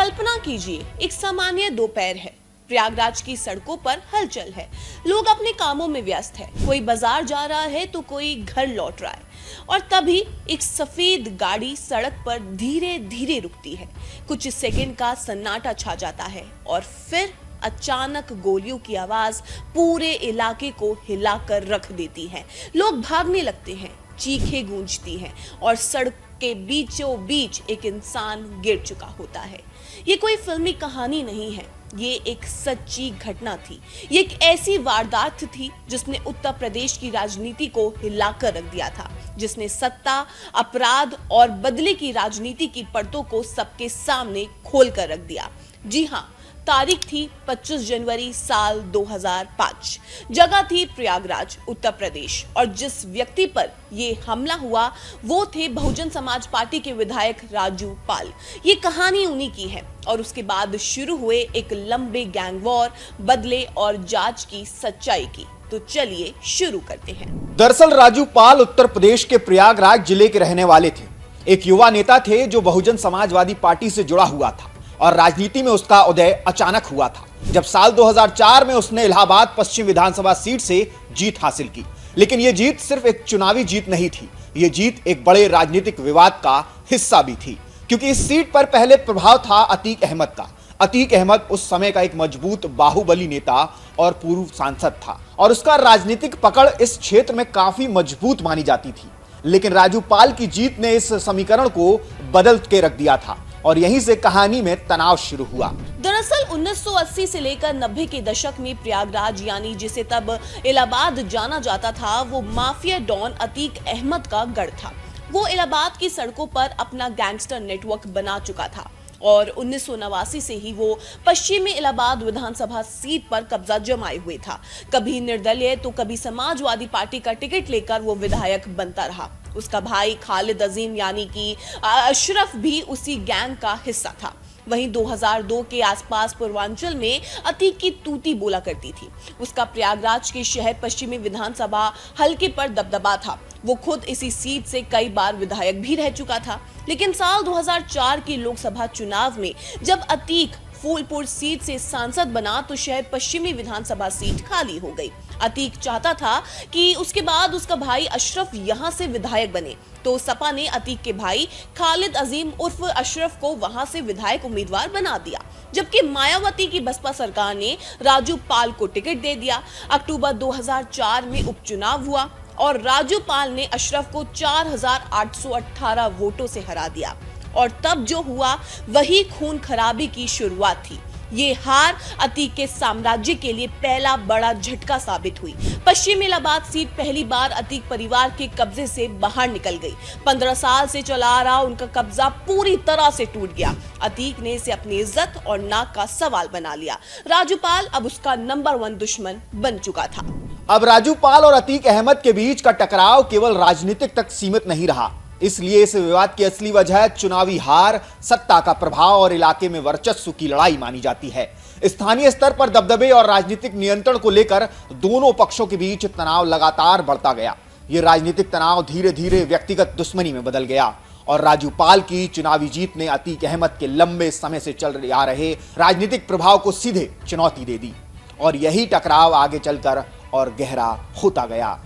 कल्पना कीजिए, एक सामान्य दोपहर है। प्रयागराज की सड़कों पर हलचल है। लोग अपने कामों में व्यस्त है। कोई बाजार जा रहा है तो कोई घर लौट रहा है। और तभी एक सफेद गाड़ी सड़क पर धीरे धीरे रुकती है। कुछ सेकंड का सन्नाटा छा जाता है और फिर अचानक गोलियों की आवाज पूरे इलाके को हिलाकर रख देती है। लोग भागने लगते हैं, चीखें गूंजती हैं और सड़क के बीचों बीच एक इंसान गिर चुका होता है। ये कोई फिल्मी कहानी नहीं है, ये एक सच्ची घटना थी। ये एक ऐसी वारदात थी जिसने उत्तर प्रदेश की राजनीति को हिलाकर रख दिया था, जिसने सत्ता, अपराध और बदले की राजनीति की परतों को सबके सामने खोलकर रख दिया। जी हाँ, तारीख थी 25 जनवरी साल 2005। जगह थी प्रयागराज, उत्तर प्रदेश। और जिस व्यक्ति पर ये हमला हुआ वो थे बहुजन समाज पार्टी के विधायक राजू पाल। ये कहानी उन्हीं की है और उसके बाद शुरू हुए एक लंबे गैंग वॉर, बदले और जांच की सच्चाई की। तो चलिए शुरू करते हैं। दरअसल राजू पाल उत्तर प्रदेश के प्रयागराज जिले के रहने वाले थे। एक युवा नेता थे जो बहुजन समाजवादी पार्टी से जुड़ा हुआ था और राजनीति में उसका उदय अचानक हुआ था जब साल 2004 में उसने इलाहाबाद पश्चिम विधानसभा सीट से जीत हासिल की। लेकिन यह जीत सिर्फ एक चुनावी जीत नहीं थी, यह जीत एक बड़े राजनीतिक विवाद का हिस्सा भी थी, क्योंकि इस सीट पर पहले प्रभाव था अतीक अहमद का। अतीक अहमद उस समय का एक मजबूत बाहुबली नेता और पूर्व सांसद था और उसका राजनीतिक पकड़ इस क्षेत्र में काफी मजबूत मानी जाती थी। लेकिन राजू पाल की जीत ने इस समीकरण को बदल के रख दिया था और यहीं से कहानी में तनाव शुरू हुआ। दरअसल 1980 से लेकर 90 के दशक में प्रयागराज, यानी जिसे तब इलाहाबाद जाना जाता था, वो माफिया डॉन अतीक अहमद का गढ़ था। वो इलाहाबाद की सड़कों पर अपना गैंगस्टर नेटवर्क बना चुका था और 1989 से ही वो पश्चिमी इलाहाबाद विधानसभा सीट पर कब्जा जमाए हुए था। कभी निर्दलीय तो कभी समाजवादी पार्टी का टिकट लेकर वो विधायक बनता रहा। उसका भाई खालिद अजीम यानी कि अशरफ भी उसी गैंग का हिस्सा था। वहीं 2002 के आसपास पूर्वांचल में अतीक की तूती बोला करती थी। उसका प्रयागराज के शहर पश्चिमी विधानसभा हल्के पर दबदबा था। वो खुद इसी सीट से कई बार विधायक भी रह चुका था। लेकिन साल 2004 के लोकसभा चुनाव में जब अतीक फूलपुर सीट से सांसद बना तो शहर पश्चिमी विधानसभा सीट खाली हो गई। अतीक चाहता था कि उसके बाद उसका भाई अशरफ यहां से विधायक बने, तो सपा ने अतीक के भाई खालिद अजीम उर्फ अशरफ को वहां से विधायक उम्मीदवार बना दिया, जबकि मायावती की बसपा सरकार ने राजू पाल को टिकट दे दिया। अक्टूबर 2004 में उपचुनाव हुआ और राजू पाल ने अशरफ को 4818 वोटों से हरा दिया और तब जो हुआ वही खून खराबी की शुरुआत थी। ये हार अतीक के साम्राज्य के लिए पहला बड़ा झटका साबित हुई। पश्चिम इलाहाबाद सीट पहली बार अतीक परिवार के कब्जे से बाहर निकल गई। 15 साल से चला आ रहा उनका कब्जा पूरी तरह से टूट गया। अतीक ने इसे अपनी इज्जत और नाक का सवाल बना लिया। राजू पाल अब उसका नंबर 1 दुश्मन बन चुका था। अब राजू पाल और अतीक अहमद के बीच का टकराव केवल राजनीतिक तक सीमित नहीं रहा। इसलिए इस विवाद की असली वजह चुनावी हार, सत्ता का प्रभाव और इलाके में वर्चस्व की लड़ाई मानी जाती है। स्थानीय स्तर पर दबदबे और राजनीतिक नियंत्रण को लेकर दोनों पक्षों के बीच तनाव लगातार बढ़ता गया। ये राजनीतिक तनाव धीरे धीरे व्यक्तिगत दुश्मनी में बदल गया और राजू पाल की चुनावी जीत ने अतीक अहमद के लंबे समय से चल आ रहे राजनीतिक प्रभाव को सीधे चुनौती दे दी और यही टकराव आगे चलकर और गहरा होता गया।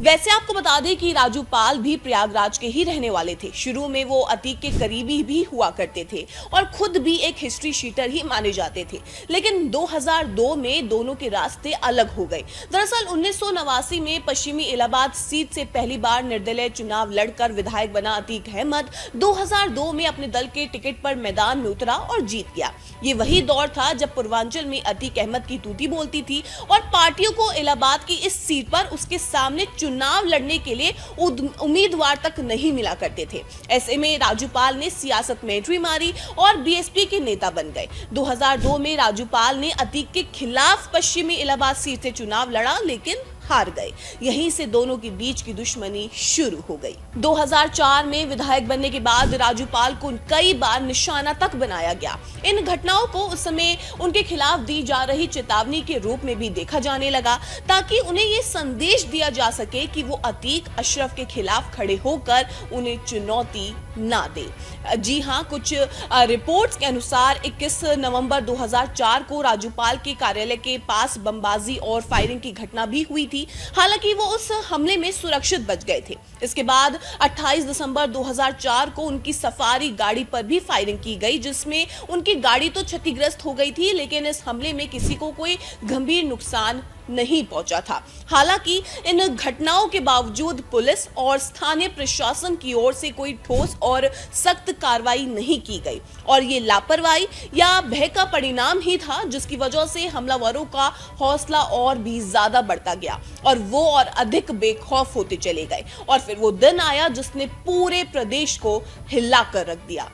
वैसे आपको बता दें कि राजू पाल भी प्रयागराज के ही रहने वाले थे। शुरू में वो अतीक के करीबी भी हुआ करते थे और खुद भी एक हिस्ट्री शीटर ही माने जाते थे। लेकिन 2002 में दोनों के रास्ते अलग हो गए। दरअसल 1989 में पश्चिमी इलाहाबाद सीट से पहली बार निर्दलीय चुनाव लड़कर विधायक बना अतीक अहमद 2002 में अपने दल के टिकट पर मैदान में उतरा और जीत गया। ये वही दौर था जब पूर्वांचल में अतीक अहमद की तूती बोलती थी और पार्टियों को इलाहाबाद की इस सीट पर उसके सामने चुनाव लड़ने के लिए उम्मीदवार तक नहीं मिला करते थे। ऐसे में राजू पाल ने सियासत में एंट्री मारी और बीएसपी के नेता बन गए। 2002 में राजू पाल ने अतीक के खिलाफ पश्चिमी इलाहाबाद सीट से चुनाव लड़ा लेकिन हार गए। यहीं से दोनों के बीच की दुश्मनी शुरू हो गई। 2004 में विधायक बनने के बाद राजू पाल को कई बार निशाना तक बनाया गया। इन घटनाओं को उस समय उनके खिलाफ दी जा रही चेतावनी के रूप में भी देखा जाने लगा, ताकि उन्हें ये संदेश दिया जा सके कि वो अतीक अशरफ के खिलाफ खड़े होकर उन्हें चुनौती ना दे। जी हां, कुछ रिपोर्ट्स के अनुसार 21 नवंबर 2004 को राजूपाल के कार्यालय के पास बमबाजी और फायरिंग की घटना भी हुई थी। हालांकि वो उस हमले में सुरक्षित बच गए थे। इसके बाद 28 दिसंबर 2004 को उनकी सफारी गाड़ी पर भी फायरिंग की गई, जिसमें उनकी गाड़ी तो क्षतिग्रस्त हो गई थी, लेकिन इस हमले में किसी को कोई गंभीर नुकसान नहीं पहुंचा था। हालांकि इन घटनाओं के बावजूद पुलिस और स्थानीय प्रशासन की ओर से कोई ठोस और सख्त कार्रवाई नहीं की गई, और ये लापरवाही या भय का परिणाम ही था, जिसकी वजह से हमलावरों का हौसला और भी ज्यादा बढ़ता गया और वो और अधिक बेखौफ होते चले गए। और फिर वो दिन आया जिसने पूरे प्रदेश को हिला कर रख दिया।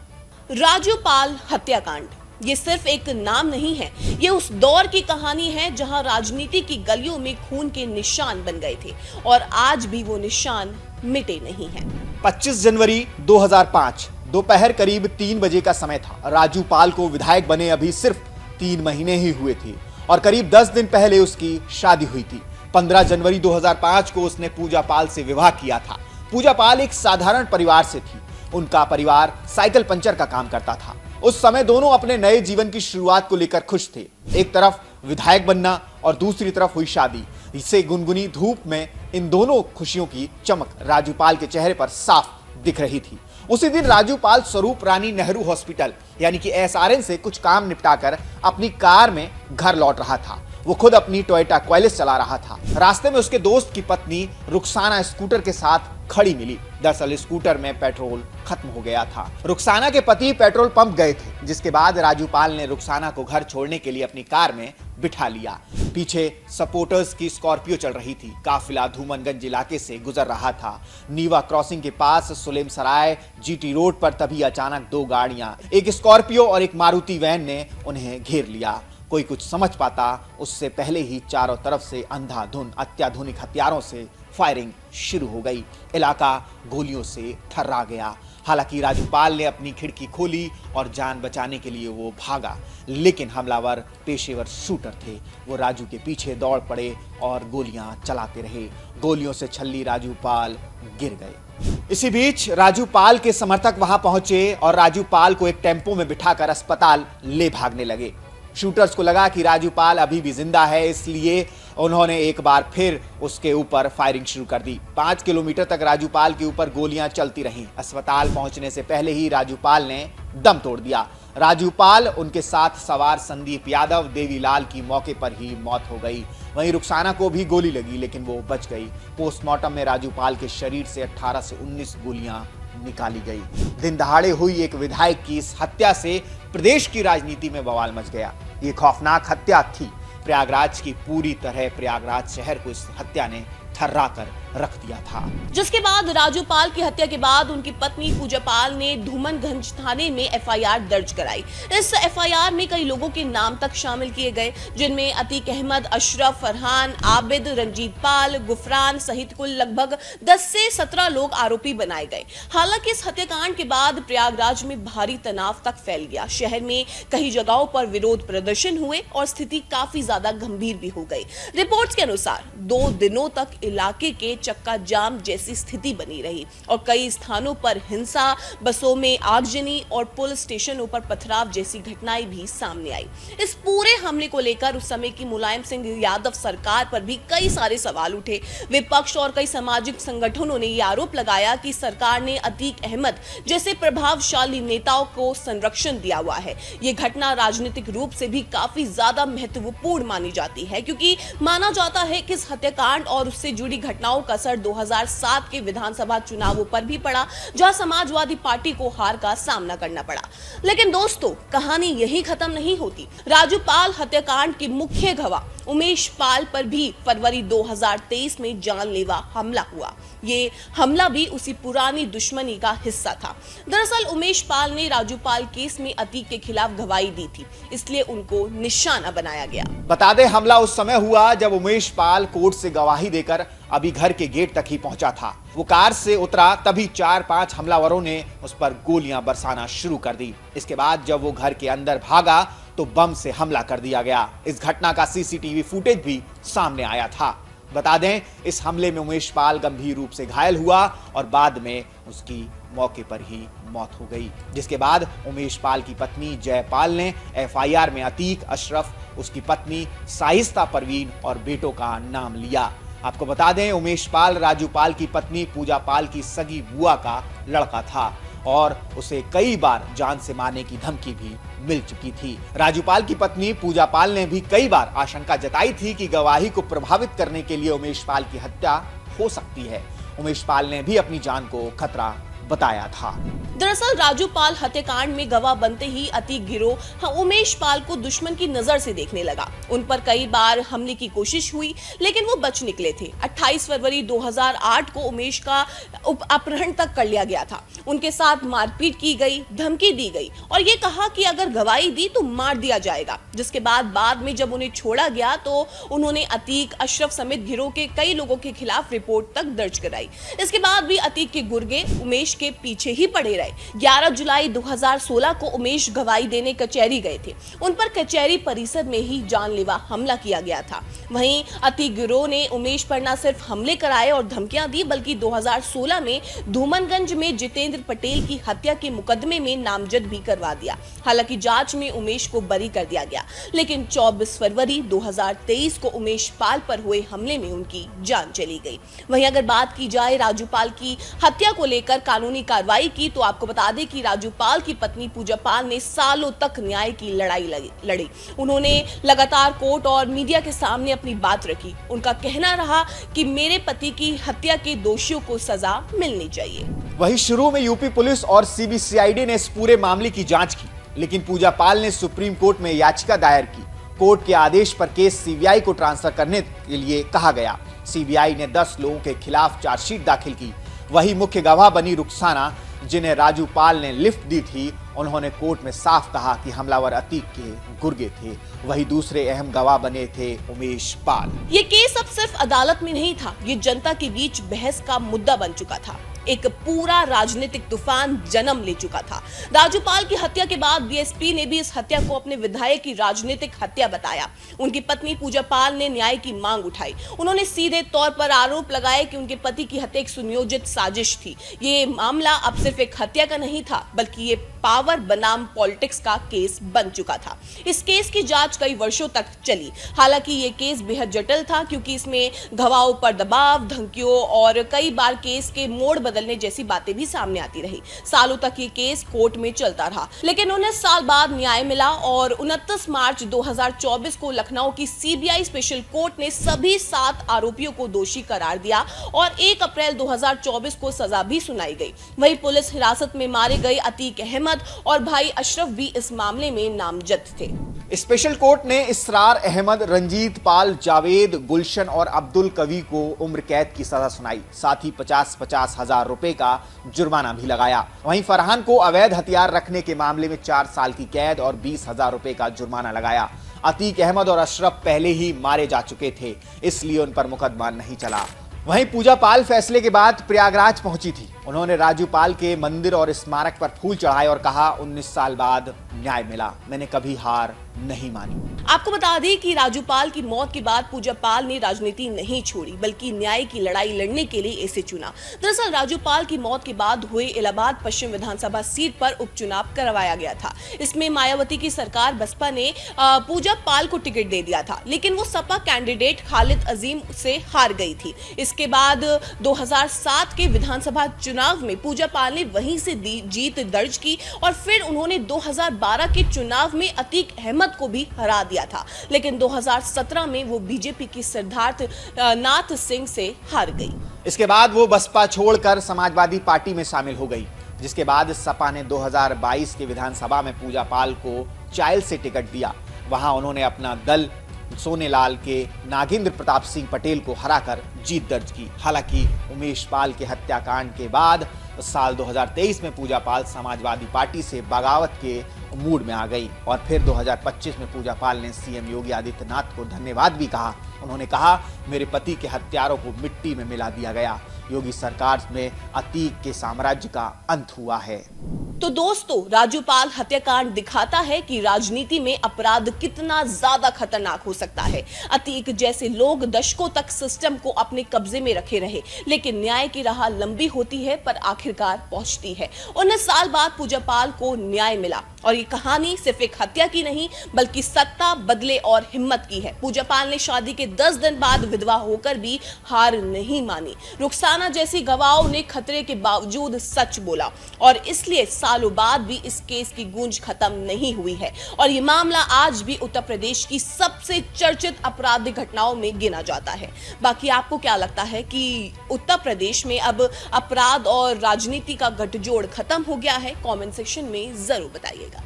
राजूपाल हत्याकांड ये सिर्फ एक नाम नहीं है, ये उस दौर की कहानी है जहां राजनीति की गलियों में खून के निशान बन गए थे और आज भी वो निशान मिटे नहीं हैं। 25 जनवरी 2005 दोपहर करीब 3 बजे का समय था। राजू पाल को विधायक बने अभी सिर्फ 3 महीने ही हुए थे और करीब 10 दिन पहले उसकी शादी हुई थी। 15 जनवरी 2005 को उसने पूजा पाल से विवाह किया था। पूजा पाल एक साधारण परिवार से थी। उनका परिवार साइकिल पंचर का काम करता था। उस समय दोनों अपने नए जीवन की शुरुआत को लेकर खुश थे। एक तरफ विधायक बनना और दूसरी तरफ हुई शादी। इससे गुनगुनी धूप में इन दोनों खुशियों की चमक राजूपाल के चेहरे पर साफ दिख रही थी। उसी दिन राजूपाल स्वरूप रानी नेहरू हॉस्पिटल यानी कि एसआरएन से कुछ काम निपटाकर अपनी कार में घर लौट रहा था। वो खुद अपनी टोयोटा क्वालिस चला रहा था। रास्ते में उसके दोस्त की पत्नी रुखसाना स्कूटर के साथ खड़ी मिली। दरअसल स्कूटर में पेट्रोल खत्म हो गया था। रुखसाना के पति पेट्रोल पंप गए थे, जिसके बाद राजूपाल ने रुखसाना को घर छोड़ने के लिए अपनी कार में बिठा लिया। पीछे सपोर्टर्स की स्कॉर्पियो चल रही थी। काफिला धूमनगंज इलाके से गुजर रहा था। नीवा क्रॉसिंग के पास सुलेम सराय जीटी रोड पर तभी अचानक 2 गाड़ियां, एक स्कॉर्पियो और एक मारुति वैन ने उन्हें घेर लिया। कोई कुछ समझ पाता उससे पहले ही चारों तरफ से अंधाधुंध अत्याधुनिक हथियारों से फायरिंग शुरू हो गई। इलाका गोलियों से थर्रा गया। हालांकि राजूपाल ने अपनी खिड़की खोली और जान बचाने के लिए वो भागा, लेकिन हमलावर पेशेवर शूटर थे। वो राजू के पीछे दौड़ पड़े और गोलियां चलाते रहे। गोलियों से छल्ली राजूपाल गिर गए। इसी बीच राजूपाल के समर्थक वहां पहुंचे और राजूपाल को एक टेम्पो में बिठाकर अस्पताल ले भागने लगे। शूटर्स को लगा कि राजूपाल अभी भी जिंदा है, इसलिए उन्होंने एक बार फिर उसके ऊपर फायरिंग शुरू कर दी। 5 किलोमीटर तक राजूपाल के ऊपर गोलियां चलती रहीं। अस्पताल पहुंचने से पहले ही राजूपाल ने दम तोड़ दिया। राजूपाल, उनके साथ सवार संदीप यादव, देवीलाल की मौके पर ही मौत हो गई। वहीं रुखसाना को भी गोली लगी, लेकिन वो बच गई। पोस्टमार्टम में राजूपाल के शरीर से 18 से 19 गोलियां निकाली गई। दिन दहाड़े हुई एक विधायक की इस हत्या से प्रदेश की राजनीति में बवाल मच गया। ये खौफनाक हत्या थी। प्रयागराज की पूरी तरह प्रयागराज शहर को इस हत्या ने थर्रा कर रख दिया था। जिसके बाद राजूपाल की हत्या के बाद उनकी पत्नी पूजा पाल ने धूमनगंज थाने में एफआईआर दर्ज कराई। इस एफआईआर में कई लोगों के नाम तक शामिल किए गए, जिनमें अतीक अहमद, अशरफ, फरहान, आबिद, रंजीत पाल, गुफरान सहित कुल लगभग 10 से 17 लोग आरोपी बनाए गए। हालांकि इस हत्याकांड के बाद प्रयागराज में भारी तनाव तक फैल गया। शहर में कई जगहों पर विरोध प्रदर्शन हुए और स्थिति काफी ज्यादा गंभीर भी हो गई। रिपोर्ट्स के अनुसार 2 दिनों तक इलाके के चक्का जाम जैसी स्थिति बनी रही और कई स्थानों पर हिंसा, बसों में आगजनी और पुलिस स्टेशनों पर पथराव जैसी घटनाएं भी सामने आई। इस पूरे हमले को लेकर उस समय की मुलायम सिंह यादव सरकार पर भी कई सारे सवाल उठे। विपक्ष और कई सामाजिक संगठनों ने यह आरोप लगाया कि सरकार ने अतीक अहमद जैसे प्रभावशाली नेताओं को संरक्षण दिया हुआ है। यह घटना राजनीतिक रूप से भी काफी ज्यादा महत्वपूर्ण मानी जाती है, क्योंकि माना जाता है कि इस हत्याकांड और उससे जुड़ी घटनाओं का असर 2007 के विधानसभा चुनावों पर भी पड़ा, जहां समाजवादी पार्टी को हार का सामना करना पड़ा। लेकिन दोस्तों, कहानी यही खत्म नहीं होती। राजू पाल हत्याकांड के मुख्य गवाह उमेश पाल पर भी फरवरी 2023 में जानलेवा हमला हुआ। ये हमला भी उसी पुरानी दुश्मनी का हिस्सा था। दरअसल उमेश पाल ने राजू पाल केस में अतीक के खिलाफ गवाही दी थी, इसलिए उनको निशाना बनाया गया। बता दें, हमला उस समय हुआ जब उमेश पाल कोर्ट से गवाही देकर अभी घर के गेट तक ही पहुंचा था। वो कार से उतरा, तभी 4-5 हमलावरों ने उस पर गोलियां बरसाना शुरू कर दी। इसके बाद जब वो घर के अंदर भागा तो बम से हमला कर दिया गया। इस घटना का सीसीटीवी फुटेज भी सामने आया था। बता दें, इस हमले में उमेश पाल गंभीर रूप से घायल हुआ और बाद में उसकी मौके पर ही मौत हो गई। जिसके बाद उमेश पाल की पत्नी जयपाल ने एफआईआर में अतीक, अशरफ, उसकी पत्नी साहिस्ता परवीन और बेटों का नाम लिया। आपको बता दें, उमेश पाल राजू पाल की पत्नी पूजा पाल की सगी बुआ का लड़का था और उसे कई बार जान से मारने की धमकी भी मिल चुकी थी। राजू पाल की पत्नी पूजा पाल ने भी कई बार आशंका जताई थी कि गवाही को प्रभावित करने के लिए उमेश पाल की हत्या हो सकती है। उमेश पाल ने भी अपनी जान को खतरा बताया था। दरअसल राजू पाल हत्याकांड में गवाह बनते ही अतीक गिरोह उमेश पाल को दुश्मन की नजर से देखने लगा। उन पर कई बार हमले की कोशिश हुई, लेकिन वो बच निकले थे। 28 फरवरी 2008 को उमेश का अपहरण तक कर लिया गया था। उनके साथ मारपीट की गई, धमकी दी गई और ये कहा कि अगर गवाही दी तो मार दिया जाएगा। जिसके बाद में जब उन्हें छोड़ा गया तो उन्होंने अतीक, अशरफ समेत गिरोह के कई लोगों के खिलाफ रिपोर्ट तक दर्ज कराई। इसके बाद भी अतीक के गुर्गे उमेश के पीछे ही पड़े रहे। 11 जुलाई 2016 को उमेश गवाही देने कचहरी गए थे। उन पर कचहरी परिसर में ही जानलेवा हमला किया गया था। वहीं अतीक गिरोह ने उमेश पर न सिर्फ हमले कराए और धमकियां दी, बल्कि 2016 में धूमनगंज में जितेंद्र पटेल की हत्या के मुकदमे में नामजद भी करवा दिया। हालांकि जांच में उमेश को बरी कर दिया गया, लेकिन 24 फरवरी 2023 को उमेश पाल पर हुए हमले में उनकी जान चली गई। वहीं अगर बात की जाए राजू पाल की हत्या को लेकर कानूनी कार्रवाई की, तो आपको बता दें कि राजू पाल की पत्नी पूजा पाल ने सालों तक न्याय की लड़ाई लड़ी। उन्होंने लगातार कोर्ट और मीडिया के सामने अपनी बात रखी। उनका कहना रहा कि मेरे पति की हत्या के दोषियों को सजा मिलनी चाहिए। वहीं शुरू में यूपी पुलिस और सीबीसीआईडी ने इस पूरे मामले की जांच की, लेकिन पूजा पाल ने सुप्रीम कोर्ट में याचिका दायर की। कोर्ट के आदेश पर केस सीबीआई को ट्रांसफर करने के लिए कहा गया। सीबीआई ने 10 लोगों के खिलाफ चार्जशीट दाखिल की। वही मुख्य गवाह बनी रुखसाना, जिन्हें राजू पाल ने लिफ्ट दी थी, उन्होंने कोर्ट में साफ कहा कि हमलावर अतीक के गुर्गे थे। वही दूसरे अहम गवाह बने थे उमेश पाल। ये केस अब सिर्फ अदालत में नहीं था, ये जनता के बीच बहस का मुद्दा बन चुका था। एक पूरा राजनीतिक तूफान जन्म ले चुका था। राजू पाल की हत्या के बाद बीएसपी ने भी इस हत्या को अपने विधायक की राजनीतिक हत्या बताया। उनकी पत्नी पूजा पाल ने न्याय की मांग उठाई। उन्होंने सीधे तौर पर आरोप लगाए कि उनके पति की हत्या एक सुनियोजित साजिश थी। ये मामला अब सिर्फ एक हत्या का नहीं था, बल्कि ये पावर बनाम पॉलिटिक्स का केस बन चुका था। इस केस की जांच कई वर्षों तक चली। हालांकि ये केस बेहद जटिल था, क्योंकि इसमें गवाहों पर दबाव, धमकियों और कई बार केस के मोड़ बदलने जैसी बातें भी सामने आती रही। सालों तक ये केस कोर्ट में चलता रहा, लेकिन 19 साल बाद न्याय मिला और 29 मार्च 2024 को लखनऊ की सीबीआई स्पेशल कोर्ट ने सभी 7 आरोपियों को दोषी करार दिया और 1 अप्रैल 2024 को सजा भी सुनाई गई। वहीं पुलिस हिरासत में मारे गए अतीक अहमद और भाई अशरफ भी इस मामले में नामजद थे। स्पेशल कोर्ट ने इसरार अहमद, रंजीत पाल, जावेद, गुलशन और अब्दुल कवी को उम्र कैद की सजा सुनाई। साथ ही 50-50 हजार रुपए का जुर्माना भी लगाया। वहीं फरहान को अवैध हथियार रखने के मामले में 4 साल की कैद और 20,000 रुपए का जुर्माना लगाया। अतीक अहमद और अशरफ पहले ही मारे जा चुके थे, इसलिए उन पर मुकदमा नहीं चला। वहीं पूजा पाल फैसले के बाद प्रयागराज पहुंची थी। उन्होंने राजू पाल के मंदिर और स्मारक पर फूल चढ़ाए और कहा, 19 साल बाद न्याय मिला, मैंने कभी हार नहीं मानी। आपको बता दें कि राजू पाल की मौत के बाद पूजा पाल ने राजनीति नहीं छोड़ी, बल्कि न्याय की लड़ाई लड़ने के लिए इसे चुना। दरअसल राजू पाल की मौत के बाद हुए इलाहाबाद पश्चिम विधानसभा सीट पर उपचुनाव करवाया गया था। इसमें मायावती की सरकार बसपा ने पूजा पाल को टिकट दे दिया था, लेकिन वो सपा कैंडिडेट खालिद अजीम से हार गई थी। इसके बाद 2007 के विधानसभा चुनाव में पूजा पाल ने वहीं से जीत दर्ज की और फिर उन्होंने 2012 के चुनाव में अतीक अहमद को भी हरा दिया था, लेकिन 2017 में वो बीजेपी की सिद्धार्थ नाथ सिंह से हार गई। इसके बाद वो बसपा छोड़कर समाजवादी पार्टी में शामिल हो गई, जिसके बाद सपा ने 2022 के विधानसभा में पूजा पाल को चायल से टिकट दिया। वहां उन्होंने अपना दल सोनेलाल के नागेंद्र प्रताप सिंह पटेल को हराकर जीत दर्ज की। हालांकि उमेश पाल के हत्याकांड के बाद साल 2023 में पूजा पाल समाजवादी पार्टी से बगावत के मूड में आ गई और फिर 2025 में पूजा पाल ने सीएम योगी आदित्यनाथ को धन्यवाद भी कहा। उन्होंने कहा, मेरे पति के हत्यारों को मिट्टी में मिला दिया गया। योगी सरकार में अतीक के साम्राज्य का अंत हुआ है। तो दोस्तों, राजूपाल हत्याकांड दिखाता है कि राजनीति में अपराध कितना ज्यादा खतरनाक हो सकता है। अतीक जैसे लोग दशकों तक सिस्टम को अपने कब्जे में रखे रहे, लेकिन न्याय की राह लंबी होती है पर आखिरकार पहुंचती है। 19 साल बाद पूजा पाल को न्याय मिला और ये कहानी सिर्फ एक हत्या की नहीं बल्कि सत्ता, बदले और हिम्मत की है। पूजा पाल ने शादी के 10 दिन बाद विधवा होकर भी हार नहीं मानी। रुखसाना जैसी गवाहों ने खतरे के बावजूद सच बोला और इसलिए सालों बाद भी इस केस की गूंज खत्म नहीं हुई है और ये मामला आज भी उत्तर प्रदेश की सबसे चर्चित आपराधिक घटनाओं में गिना जाता है। बाकी आपको क्या लगता है कि उत्तर प्रदेश में अब अपराध और राजनीति का गठजोड़ खत्म हो गया है? कमेंट सेक्शन में जरूर बताइएगा।